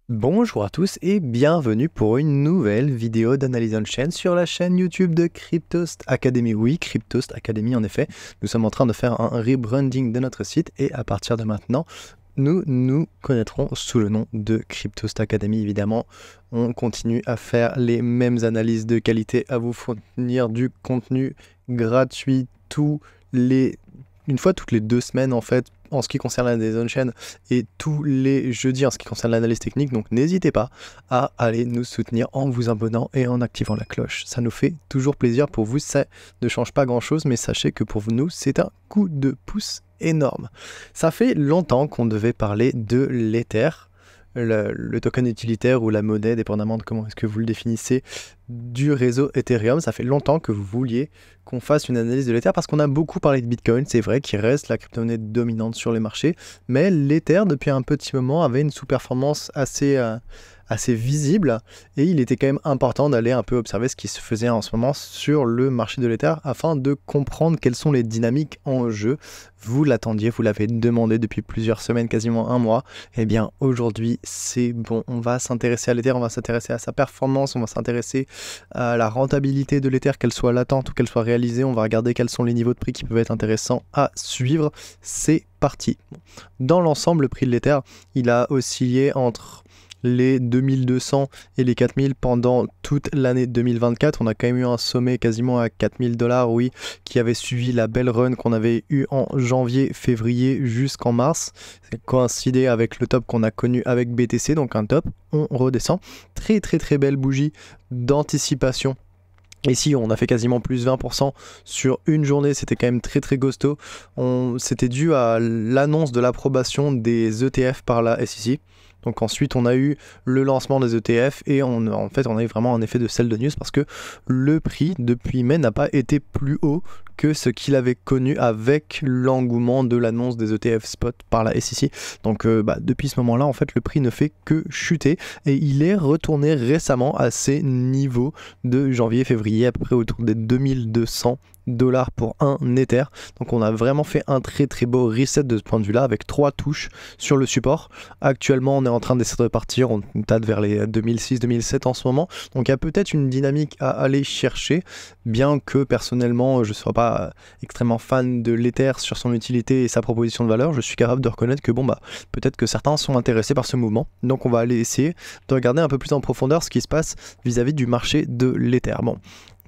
Bonjour à tous et bienvenue pour une nouvelle vidéo d'analyse on-chain sur la chaîne YouTube de Cryptost Academy. Oui, Cryptost Academy en effet, nous sommes en train de faire un rebranding de notre site et à partir de maintenant, nous nous connaîtrons sous le nom de Cryptost Academy. Évidemment, on continue à faire les mêmes analyses de qualité, à vous fournir du contenu gratuit une fois toutes les 2 semaines en fait, en ce qui concerne l'analyse on-chain et tous les jeudis en ce qui concerne l'analyse technique. Donc n'hésitez pas à aller nous soutenir en vous abonnant et en activant la cloche. Ça nous fait toujours plaisir. Pour vous, ça ne change pas grand-chose, mais sachez que pour nous, c'est un coup de pouce énorme. Ça fait longtemps qu'on devait parler de l'Ether, le token utilitaire ou la monnaie, dépendamment de comment est-ce que vous le définissez, du réseau Ethereum. Ça fait longtemps que vous vouliez qu'on fasse une analyse de l'Ether parce qu'on a beaucoup parlé de Bitcoin, c'est vrai qu'il reste la crypto-monnaie dominante sur les marchés, mais l'Ether depuis un petit moment avait une sous-performance assez visible et il était quand même important d'aller un peu observer ce qui se faisait en ce moment sur le marché de l'Ether afin de comprendre quelles sont les dynamiques en jeu. Vous l'attendiez, vous l'avez demandé depuis plusieurs semaines, quasiment un mois. Eh bien aujourd'hui c'est bon, on va s'intéresser à l'Ether, on va s'intéresser à sa performance, on va s'intéresser à la rentabilité de l'Ether, qu'elle soit latente ou qu'elle soit réalisée. On va regarder quels sont les niveaux de prix qui peuvent être intéressants à suivre. C'est parti. Dans l'ensemble, le prix de l'Ether, il a oscillé entre les 2200 et les 4000 pendant toute l'année 2024. On a quand même eu un sommet quasiment à 4000 $, oui, qui avait suivi la belle run qu'on avait eu en janvier, février jusqu'en mars. C'est coïncidé avec le top qu'on a connu avec BTC, donc un top. On redescend. Très très très belle bougie d'anticipation. Ici, on a fait quasiment plus 20% sur une journée, c'était quand même très très costaud. C'était dû à l'annonce de l'approbation des ETF par la SEC. Donc ensuite, on a eu le lancement des ETF et en fait, on a eu vraiment un effet de sell de news parce que le prix depuis mai n'a pas été plus haut que ce qu'il avait connu avec l'engouement de l'annonce des ETF spot par la SEC. Donc depuis ce moment-là, en fait, le prix ne fait que chuter et il est retourné récemment à ses niveaux de janvier-février, à peu près autour des 2200 $ pour un Ether. Donc on a vraiment fait un très très beau reset de ce point de vue là avec 3 touches sur le support. Actuellement on est en train d'essayer de partir, on tâte vers les 2006-2007 en ce moment, donc il y a peut-être une dynamique à aller chercher, bien que personnellement je ne sois pas extrêmement fan de l'Ether sur son utilité et sa proposition de valeur. Je suis capable de reconnaître que peut-être que certains sont intéressés par ce mouvement, donc on va aller essayer de regarder un peu plus en profondeur ce qui se passe vis-à-vis du marché de l'Ether. Bon,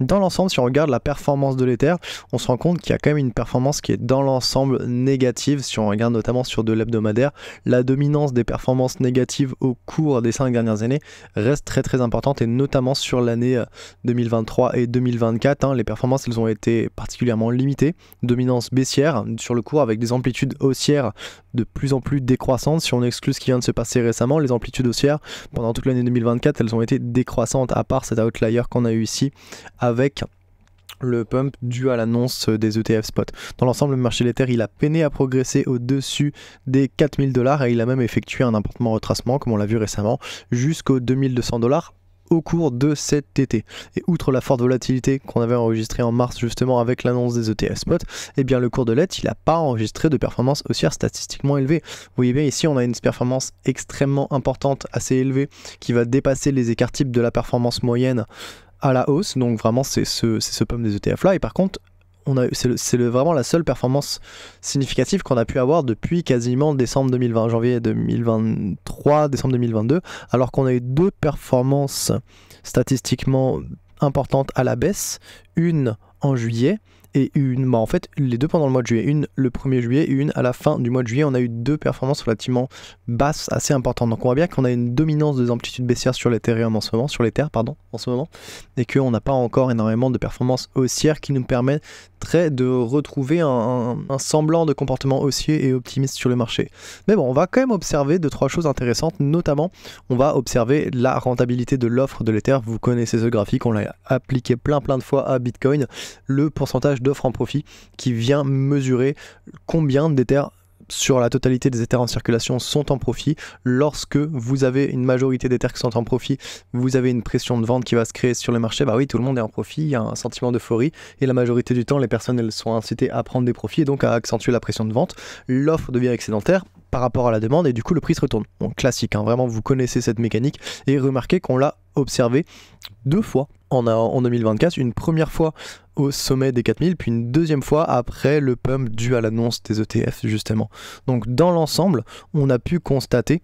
dans l'ensemble, si on regarde la performance de l'Ether, on se rend compte qu'il y a quand même une performance qui est dans l'ensemble négative. Si on regarde notamment sur de l'hebdomadaire, la dominance des performances négatives au cours des 5 dernières années reste très très importante, et notamment sur l'année 2023 et 2024. Les performances, elles ont été particulièrement limitées. Dominance baissière sur le cours avec des amplitudes haussières de plus en plus décroissantes. Si on exclut ce qui vient de se passer récemment, les amplitudes haussières pendant toute l'année 2024, elles ont été décroissantes, à part cet outlier qu'on a eu ici avec le pump dû à l'annonce des ETF spot. Dans l'ensemble, le marché de l'Ether, il a peiné à progresser au-dessus des 4000 $ et il a même effectué un important retracement, comme on l'a vu récemment, jusqu'aux 2200 $ au cours de cet été. Et outre la forte volatilité qu'on avait enregistrée en mars justement avec l'annonce des ETF spot, eh bien le cours de l'ETH, il n'a pas enregistré de performance haussière statistiquement élevée. Vous voyez bien ici, on a une performance extrêmement importante, assez élevée, qui va dépasser les écarts types de la performance moyenne à la hausse. Donc vraiment c'est ce pump des ETF là, et par contre c'est vraiment la seule performance significative qu'on a pu avoir depuis quasiment décembre 2020, janvier 2023, décembre 2022, alors qu'on a eu 2 performances statistiquement importantes à la baisse, une en juillet et une, en fait les 2 pendant le mois de juillet, une le 1er juillet et une à la fin du mois de juillet. On a eu 2 performances relativement basses, assez importantes. Donc on voit bien qu'on a une dominance des amplitudes baissières sur l'Ethereum en ce moment, sur l'Ether pardon, en ce moment, et qu'on n'a pas encore énormément de performances haussières qui nous permettraient de retrouver un semblant de comportement haussier et optimiste sur le marché. Mais bon, on va quand même observer 2-3 choses intéressantes, notamment on va observer la rentabilité de l'offre de l'Ether. Vous connaissez ce graphique, on l'a appliqué plein de fois à Bitcoin, le pourcentage d'offres en profit qui vient mesurer combien d'Ether sur la totalité des Ethers en circulation sont en profit. Lorsque vous avez une majorité d'Ethers qui sont en profit, vous avez une pression de vente qui va se créer sur le marché. Bah oui, tout le monde est en profit, il y a un sentiment d'euphorie et la majorité du temps, les personnes elles sont incitées à prendre des profits et donc à accentuer la pression de vente. L'offre devient excédentaire par rapport à la demande et du coup le prix se retourne. Donc classique, hein, vraiment vous connaissez cette mécanique et remarquez qu'on l'a observé 2 fois en 2024, une première fois au sommet des 4000, puis une deuxième fois après le pump dû à l'annonce des ETF justement. Donc dans l'ensemble, on a pu constater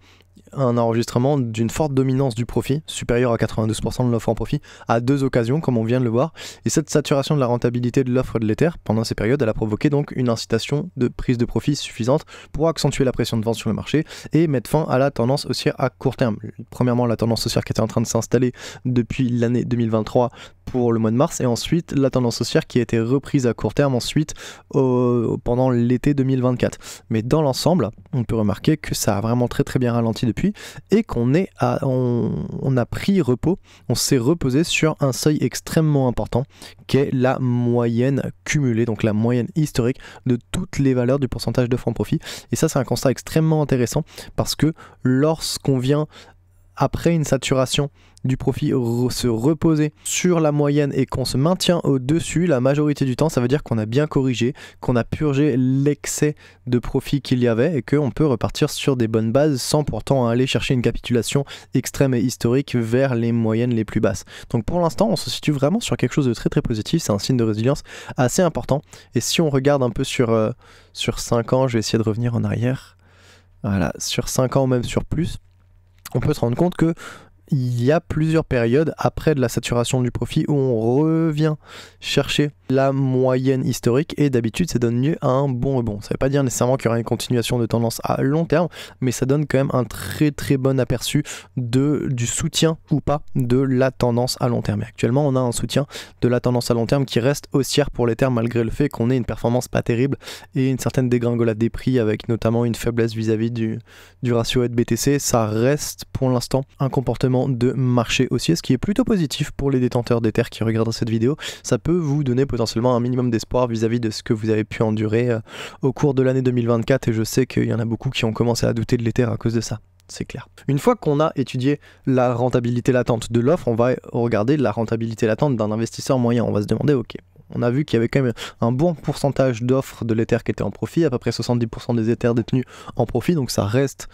un enregistrement d'une forte dominance du profit, supérieure à 92% de l'offre en profit, à 2 occasions, comme on vient de le voir. Et cette saturation de la rentabilité de l'offre de l'Ether, pendant ces périodes, elle a provoqué donc une incitation de prise de profit suffisante pour accentuer la pression de vente sur le marché et mettre fin à la tendance haussière à court terme. Premièrement, la tendance haussière qui était en train de s'installer depuis l'année 2023 pour le mois de mars, et ensuite la tendance haussière qui a été reprise à court terme ensuite pendant l'été 2024. Mais dans l'ensemble, on peut remarquer que ça a vraiment très bien ralenti depuis et qu'on a pris repos, on s'est reposé sur un seuil extrêmement important qui est la moyenne cumulée, donc la moyenne historique de toutes les valeurs du pourcentage d'offre en profit. Et ça, c'est un constat extrêmement intéressant parce que lorsqu'on vient après une saturation du profit se reposer sur la moyenne et qu'on se maintient au-dessus la majorité du temps, ça veut dire qu'on a bien corrigé, qu'on a purgé l'excès de profit qu'il y avait et qu'on peut repartir sur des bonnes bases sans pourtant aller chercher une capitulation extrême et historique vers les moyennes les plus basses. Donc pour l'instant, on se situe vraiment sur quelque chose de très positif, c'est un signe de résilience assez important. Et si on regarde un peu sur 5 ans, je vais essayer de revenir en arrière, voilà, sur 5 ans ou même sur plus, on peut se rendre compte que il y a plusieurs périodes après de la saturation du profit où on revient chercher la moyenne historique et d'habitude ça donne lieu à un bon rebond. Ça ne veut pas dire nécessairement qu'il y aura une continuation de tendance à long terme, mais ça donne quand même un très bon aperçu du soutien ou pas de la tendance à long terme. Et actuellement on a un soutien de la tendance à long terme qui reste haussière pour l'Ether malgré le fait qu'on ait une performance pas terrible et une certaine dégringolade des prix avec notamment une faiblesse vis-à-vis du ratio ETH-BTC. Ça reste pour l'instant un comportement de marché haussier, ce qui est plutôt positif pour les détenteurs d'Ether qui regardent cette vidéo. Ça peut vous donner potentiellement un minimum d'espoir vis-à-vis de ce que vous avez pu endurer au cours de l'année 2024 et je sais qu'il y en a beaucoup qui ont commencé à douter de l'Ether à cause de ça. C'est clair. Une fois qu'on a étudié la rentabilité latente de l'offre, on va regarder la rentabilité latente d'un investisseur moyen. On va se demander, ok, on a vu qu'il y avait quand même un bon pourcentage d'offres de l'Ether qui étaient en profit, à peu près 70% des Ethers détenus en profit, donc ça reste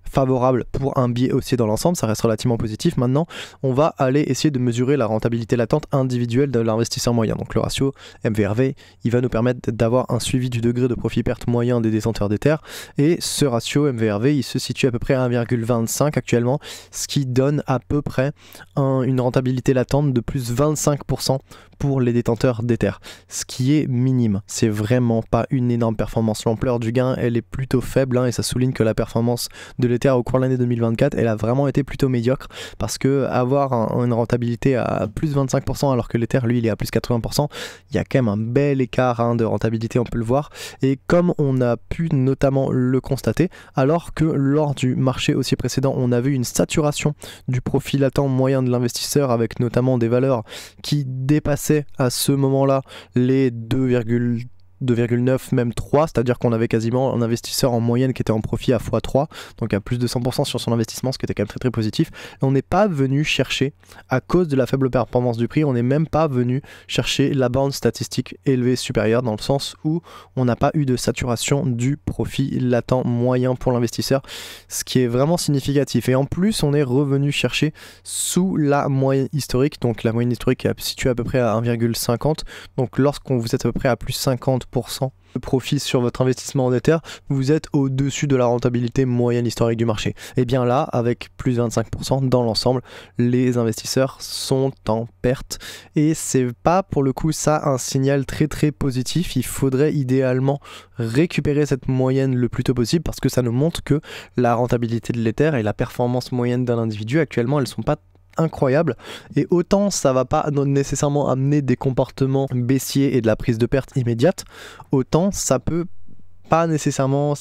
favorable pour un biais haussier dans l'ensemble, ça reste relativement positif. Maintenant, on va aller essayer de mesurer la rentabilité latente individuelle de l'investisseur moyen. Donc le ratio MVRV, il va nous permettre d'avoir un suivi du degré de profit-perte moyen des détenteurs d'Ether. Et ce ratio MVRV, il se situe à peu près à 1,25 actuellement, ce qui donne à peu près une rentabilité latente de plus 25% pour les détenteurs d'Ether, ce qui est minime. C'est vraiment pas une énorme performance. L'ampleur du gain, elle est plutôt faible et ça souligne que la performance de l'Ether au cours de l'année 2024, elle a vraiment été plutôt médiocre parce que avoir une rentabilité à plus 25% alors que l'Ether, lui, il est à plus 80%, il y a quand même un bel écart de rentabilité, on peut le voir. Et comme on a pu notamment le constater, alors que lors du marché haussier précédent, on a vu une saturation du profit latent moyen de l'investisseur avec notamment des valeurs qui dépassaient à ce moment-là les 2,9 même 3, c'est-à-dire qu'on avait quasiment un investisseur en moyenne qui était en profit à x3, donc à plus de 100% sur son investissement, ce qui était quand même très positif. On n'est pas venu chercher, à cause de la faible performance du prix, on n'est même pas venu chercher la borne statistique élevée supérieure, dans le sens où on n'a pas eu de saturation du profit latent moyen pour l'investisseur, ce qui est vraiment significatif. Et en plus, on est revenu chercher sous la moyenne historique, donc la moyenne historique est située à peu près à 1,50, donc lorsqu'on vous êtes à peu près à plus 50% de profit sur votre investissement en Ether, vous êtes au-dessus de la rentabilité moyenne historique du marché. Et bien là, avec plus 25% dans l'ensemble, les investisseurs sont en perte. Et c'est pas pour le coup ça un signal très positif. Il faudrait idéalement récupérer cette moyenne le plus tôt possible parce que ça nous montre que la rentabilité de l'Ether et la performance moyenne d'un individu actuellement, elles sont pas incroyable et autant ça va pas nécessairement amener des comportements baissiers et de la prise de perte immédiate, autant ça va pas nécessairement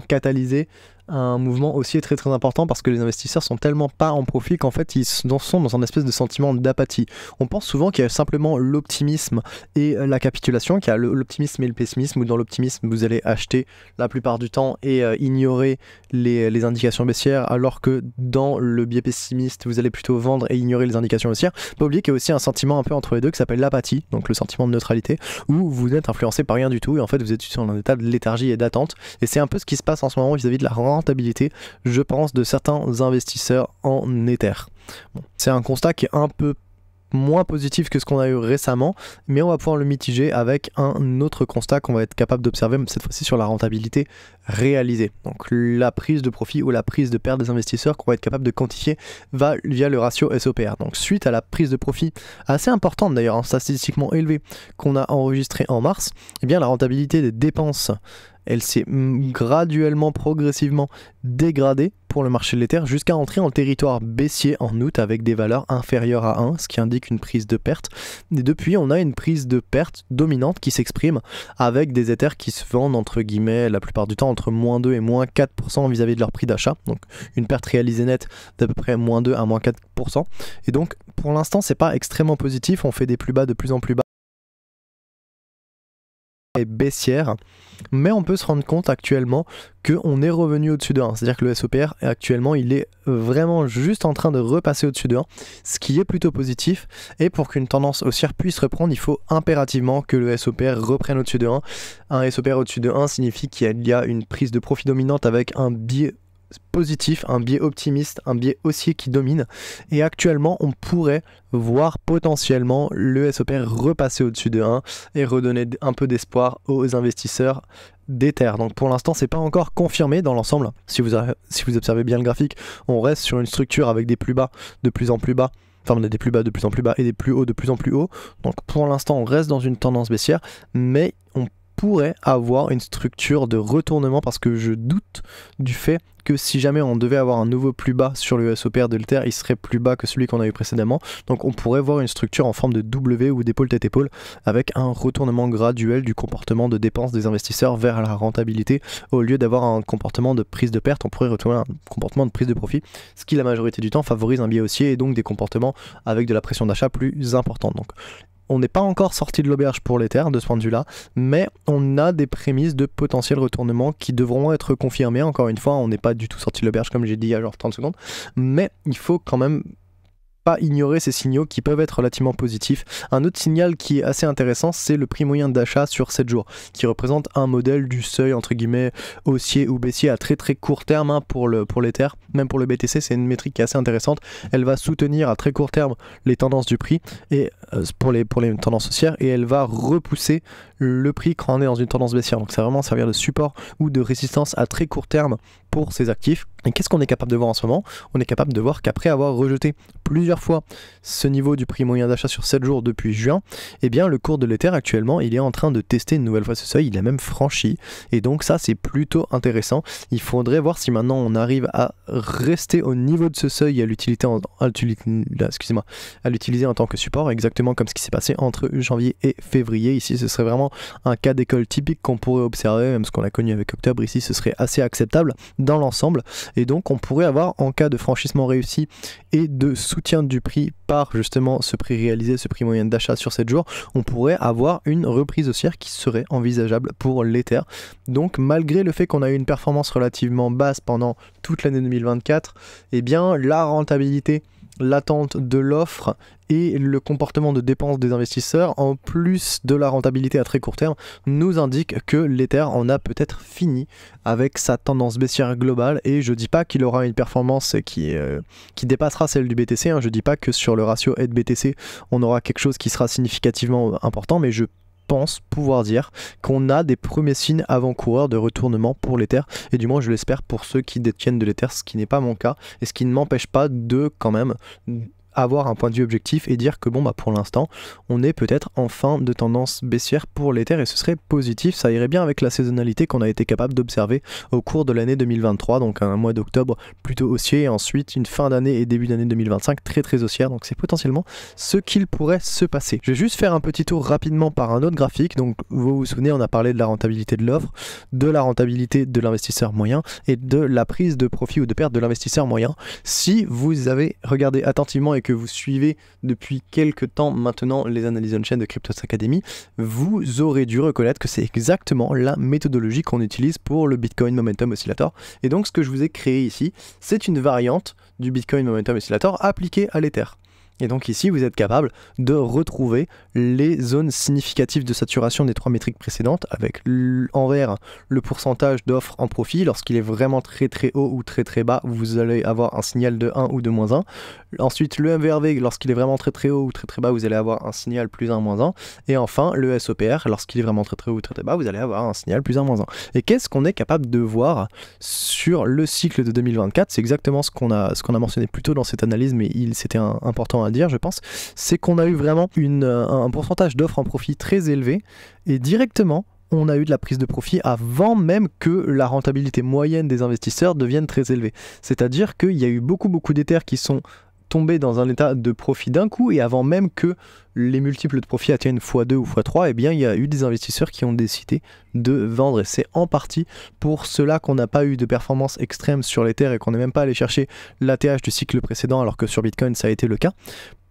catalyser un mouvement haussier très très important parce que les investisseurs sont tellement pas en profit qu'en fait ils sont dans un espèce de sentiment d'apathie. On pense souvent qu'il y a simplement l'optimisme et la capitulation, qu'il y a l'optimisme et le pessimisme, où dans l'optimisme vous allez acheter la plupart du temps et ignorer les indications baissières, alors que dans le biais pessimiste vous allez plutôt vendre et ignorer les indications haussières. Pas oublier qu'il y a aussi un sentiment un peu entre les deux qui s'appelle l'apathie, donc le sentiment de neutralité, où vous êtes influencé par rien du tout et en fait vous êtes sur un état de léthargie et d'attente, et c'est un peu ce qui se passe en ce moment vis-à-vis de la rentabilité, je pense, de certains investisseurs en Ether. Bon, c'est un constat qui est un peu moins positif que ce qu'on a eu récemment, mais on va pouvoir le mitiger avec un autre constat qu'on va être capable d'observer, cette fois-ci sur la rentabilité réalisée. Donc la prise de profit ou la prise de perte des investisseurs qu'on va être capable de quantifier via le ratio SOPR. Donc suite à la prise de profit assez importante d'ailleurs, statistiquement élevée, qu'on a enregistrée en mars, eh bien la rentabilité des dépenses, elle s'est graduellement, progressivement dégradée pour le marché de l'Ether jusqu'à entrer en territoire baissier en août avec des valeurs inférieures à 1, ce qui indique une prise de perte. Et depuis, on a une prise de perte dominante qui s'exprime avec des Ethers qui se vendent entre guillemets la plupart du temps entre -2 et -4% vis-à-vis de leur prix d'achat. Donc une perte réalisée nette d'à peu près -2 à -4%. Et donc pour l'instant, c'est pas extrêmement positif. On fait des plus bas de plus en plus bas et baissière, mais on peut se rendre compte actuellement qu'on est revenu au-dessus de 1, c'est-à-dire que le SOPR actuellement il est vraiment juste en train de repasser au-dessus de 1, ce qui est plutôt positif, et pour qu'une tendance haussière puisse reprendre, il faut impérativement que le SOPR reprenne au-dessus de 1. Un SOPR au-dessus de 1 signifie qu'il y a une prise de profit dominante avec un biais positif, un biais optimiste, un biais haussier qui domine, et actuellement on pourrait voir potentiellement le SOPR repasser au-dessus de 1 et redonner un peu d'espoir aux investisseurs d'Ether. Donc pour l'instant c'est pas encore confirmé dans l'ensemble. Si vous observez bien le graphique, on reste sur une structure avec des plus bas de plus en plus bas, enfin on a des plus bas de plus en plus bas et des plus hauts de plus en plus hauts. Donc pour l'instant on reste dans une tendance baissière, mais on pourrait avoir une structure de retournement, parce que je doute du fait que si jamais on devait avoir un nouveau plus bas sur le SOPR de l'Ether, il serait plus bas que celui qu'on a eu précédemment. Donc on pourrait voir une structure en forme de W ou d'épaule tête-épaule avec un retournement graduel du comportement de dépense des investisseurs vers la rentabilité. Au lieu d'avoir un comportement de prise de perte, on pourrait retourner un comportement de prise de profit, ce qui la majorité du temps favorise un biais haussier et donc des comportements avec de la pression d'achat plus importante. Donc on n'est pas encore sorti de l'auberge pour l'Ether de ce point de vue-là, mais on a des prémices de potentiel retournement qui devront être confirmées. Encore une fois, on n'est pas du tout sorti de l'auberge comme j'ai dit il y a genre 30 secondes, mais il faut quand même pas ignorer ces signaux qui peuvent être relativement positifs. Un autre signal qui est assez intéressant, c'est le prix moyen d'achat sur 7 jours, qui représente un modèle du seuil entre guillemets haussier ou baissier à très très court terme, hein, pour l'Ether. Même pour le BTC, c'est une métrique qui est assez intéressante. Elle va soutenir à très court terme les tendances du prix et pour les tendances haussières, et elle va repousser le prix quand on est dans une tendance baissière. Donc ça va vraiment servir de support ou de résistance à très court terme pour ces actifs. Et qu'est-ce qu'on est capable de voir en ce moment? On est capable de voir qu'après avoir rejeté plusieurs fois ce niveau du prix moyen d'achat sur 7 jours depuis juin, eh bien le cours de l'Ether actuellement il est en train de tester une nouvelle fois ce seuil, il a même franchi, et donc ça c'est plutôt intéressant. Il faudrait voir si maintenant on arrive à rester au niveau de ce seuil et à l'utiliser en tant que support, exactement comme ce qui s'est passé entre janvier et février. Ici ce serait vraiment un cas d'école typique qu'on pourrait observer, même ce qu'on a connu avec octobre, ici ce serait assez acceptable dans l'ensemble, et donc on pourrait avoir, en cas de franchissement réussi et de soutien du prix par justement ce prix réalisé, ce prix moyen d'achat sur 7 jours, on pourrait avoir une reprise haussière qui serait envisageable pour l'Ether. Donc malgré le fait qu'on a eu une performance relativement basse pendant toute l'année 2024, eh bien la rentabilité, l'attente de l'offre et le comportement de dépenses des investisseurs, en plus de la rentabilité à très court terme, nous indiquent que l'Ether en a peut-être fini avec sa tendance baissière globale. Et je dis pas qu'il aura une performance qui dépassera celle du BTC, hein. Je dis pas que sur le ratio ETH-BTC on aura quelque chose qui sera significativement important, mais je pense pouvoir dire qu'on a des premiers signes avant-coureurs de retournement pour l'Ether, et du moins je l'espère pour ceux qui détiennent de l'Ether, ce qui n'est pas mon cas, et ce qui ne m'empêche pas de quand même avoir un point de vue objectif et dire que bon bah pour l'instant on est peut-être en fin de tendance baissière pour l'Ether et ce serait positif, ça irait bien avec la saisonnalité qu'on a été capable d'observer au cours de l'année 2023, donc un mois d'octobre plutôt haussier et ensuite une fin d'année et début d'année 2025 très haussière, donc c'est potentiellement ce qu'il pourrait se passer. Je vais juste faire un petit tour rapidement par un autre graphique, donc vous vous souvenez on a parlé de la rentabilité de l'offre, de la rentabilité de l'investisseur moyen et de la prise de profit ou de perte de l'investisseur moyen. Si vous avez regardé attentivement et que vous suivez depuis quelques temps maintenant les analyses on-chain de Cryptos Academy, vous aurez dû reconnaître que c'est exactement la méthodologie qu'on utilise pour le Bitcoin Momentum Oscillator. Et donc ce que je vous ai créé ici, c'est une variante du Bitcoin Momentum Oscillator appliquée à l'Ether. Et donc ici, vous êtes capable de retrouver les zones significatives de saturation des trois métriques précédentes avec en vert le pourcentage d'offres en profit. Lorsqu'il est vraiment très haut ou très bas, vous allez avoir un signal de 1 ou de -1. Ensuite, le MVRV, lorsqu'il est vraiment très haut ou très bas, vous allez avoir un signal +1, -1. Et enfin, le SOPR, lorsqu'il est vraiment très haut ou très bas, vous allez avoir un signal +1, -1. Et qu'est-ce qu'on est capable de voir sur le cycle de 2024? C'est exactement ce qu'on a mentionné plus tôt dans cette analyse, mais c'était important à dire, je pense, c'est qu'on a eu vraiment un pourcentage d'offres en profit très élevé et directement on a eu de la prise de profit avant même que la rentabilité moyenne des investisseurs devienne très élevée. C'est-à-dire qu'il y a eu beaucoup d'Ethers qui sont tombés dans un état de profit d'un coup et avant même que les multiples de profit atteignent x2 ou x3, eh bien il y a eu des investisseurs qui ont décidé de vendre et c'est en partie pour cela qu'on n'a pas eu de performance extrême sur l'Ether et qu'on n'est même pas allé chercher l'ATH du cycle précédent alors que sur Bitcoin ça a été le cas.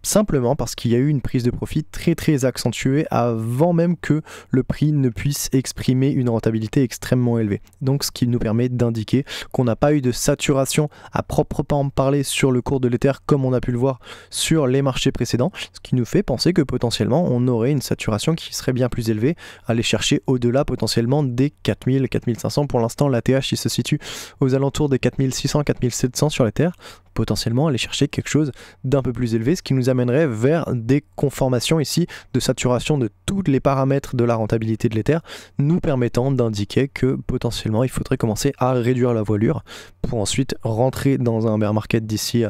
Simplement parce qu'il y a eu une prise de profit très accentuée avant même que le prix ne puisse exprimer une rentabilité extrêmement élevée. Donc ce qui nous permet d'indiquer qu'on n'a pas eu de saturation à proprement parler sur le cours de l'Ether comme on a pu le voir sur les marchés précédents, ce qui nous fait penser que potentiellement on aurait une saturation qui serait bien plus élevée, aller chercher au-delà potentiellement des 4000, 4500. Pour l'instant l'ATH il se situe aux alentours des 4600, 4700 sur l'Ether. Potentiellement aller chercher quelque chose d'un peu plus élevé, ce qui nous amènerait vers des conformations ici de saturation de tous les paramètres de la rentabilité de l'Ether, nous permettant d'indiquer que potentiellement il faudrait commencer à réduire la voilure pour ensuite rentrer dans un bear market d'ici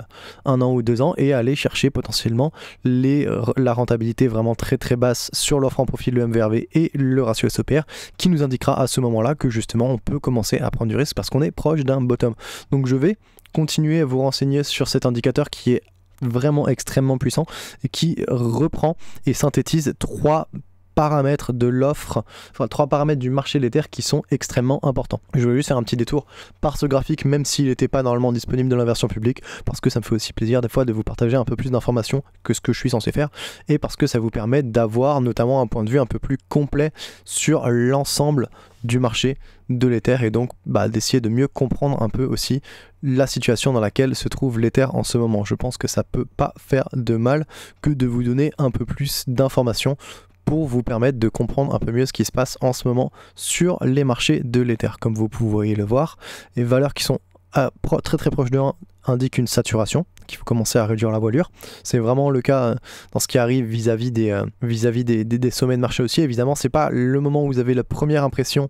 1 an ou 2 ans et aller chercher potentiellement la rentabilité vraiment très basse sur l'offre en profit, le MVRV et le ratio SOPR, qui nous indiquera à ce moment-là que justement on peut commencer à prendre du risque parce qu'on est proche d'un bottom. Donc je vais continuer à vous renseigner sur cet indicateur qui est vraiment extrêmement puissant et qui reprend et synthétise trois paramètres de l'offre, enfin 3 paramètres du marché de l'Ether qui sont extrêmement importants. Je vais juste faire un petit détour par ce graphique, même s'il n'était pas normalement disponible dans la version publique, parce que ça me fait aussi plaisir des fois de vous partager un peu plus d'informations que ce que je suis censé faire, et parce que ça vous permet d'avoir notamment un point de vue un peu plus complet sur l'ensemble du marché de l'Ether et donc d'essayer de mieux comprendre un peu aussi la situation dans laquelle se trouve l'Ether en ce moment. Je pense que ça peut pas faire de mal que de vous donner un peu plus d'informations pour vous permettre de comprendre un peu mieux ce qui se passe en ce moment sur les marchés de l'Ether. Comme vous pouvez le voir, les valeurs qui sont très proches de 1 indiquent une saturation, qu'il faut commencer à réduire la voilure. C'est vraiment le cas dans ce qui arrive vis-à-vis des sommets de marché aussi. Évidemment, c'est pas le moment où vous avez la première impression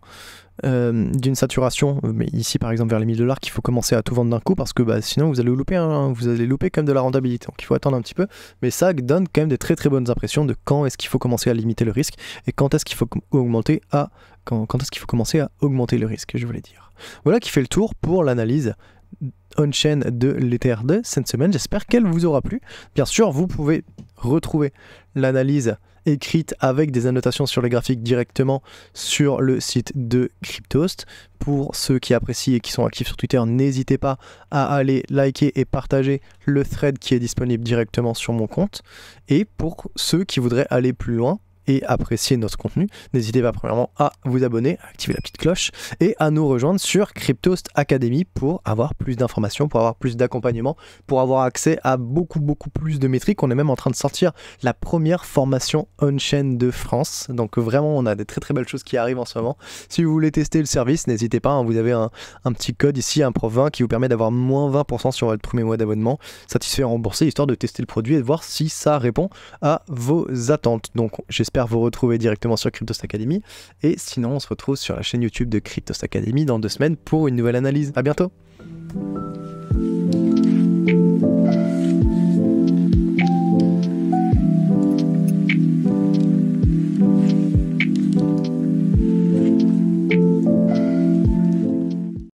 d'une saturation, mais ici par exemple vers les 1000 $, qu'il faut commencer à tout vendre d'un coup parce que sinon vous allez louper quand même de la rentabilité. Donc il faut attendre un petit peu, mais ça donne quand même des très bonnes impressions de quand est-ce qu'il faut commencer à limiter le risque et quand est-ce qu'il faut commencer à augmenter le risque, je voulais dire. Voilà qui fait le tour pour l'analyse on-chain de l'Ether de cette semaine. J'espère qu'elle vous aura plu. Bien sûr, vous pouvez retrouver l'analyse écrite avec des annotations sur les graphiques directement sur le site de Cryptost. Pour ceux qui apprécient et qui sont actifs sur Twitter, n'hésitez pas à aller liker et partager le thread qui est disponible directement sur mon compte. Et pour ceux qui voudraient aller plus loin et apprécier notre contenu, n'hésitez pas premièrement à vous abonner, à activer la petite cloche et à nous rejoindre sur Cryptost Academy pour avoir plus d'informations, pour avoir plus d'accompagnement, pour avoir accès à beaucoup plus de métriques. On est même en train de sortir la première formation on-chain de France, donc vraiment on a des très belles choses qui arrivent en ce moment. Si vous voulez tester le service, n'hésitez pas, vous avez un petit code ici, un prof20 qui vous permet d'avoir moins 20% sur votre premier mois d'abonnement, satisfait remboursé, histoire de tester le produit et de voir si ça répond à vos attentes. Donc j'espère vous retrouver directement sur Cryptost Academy et sinon on se retrouve sur la chaîne YouTube de Cryptost Academy dans 2 semaines pour une nouvelle analyse. À bientôt.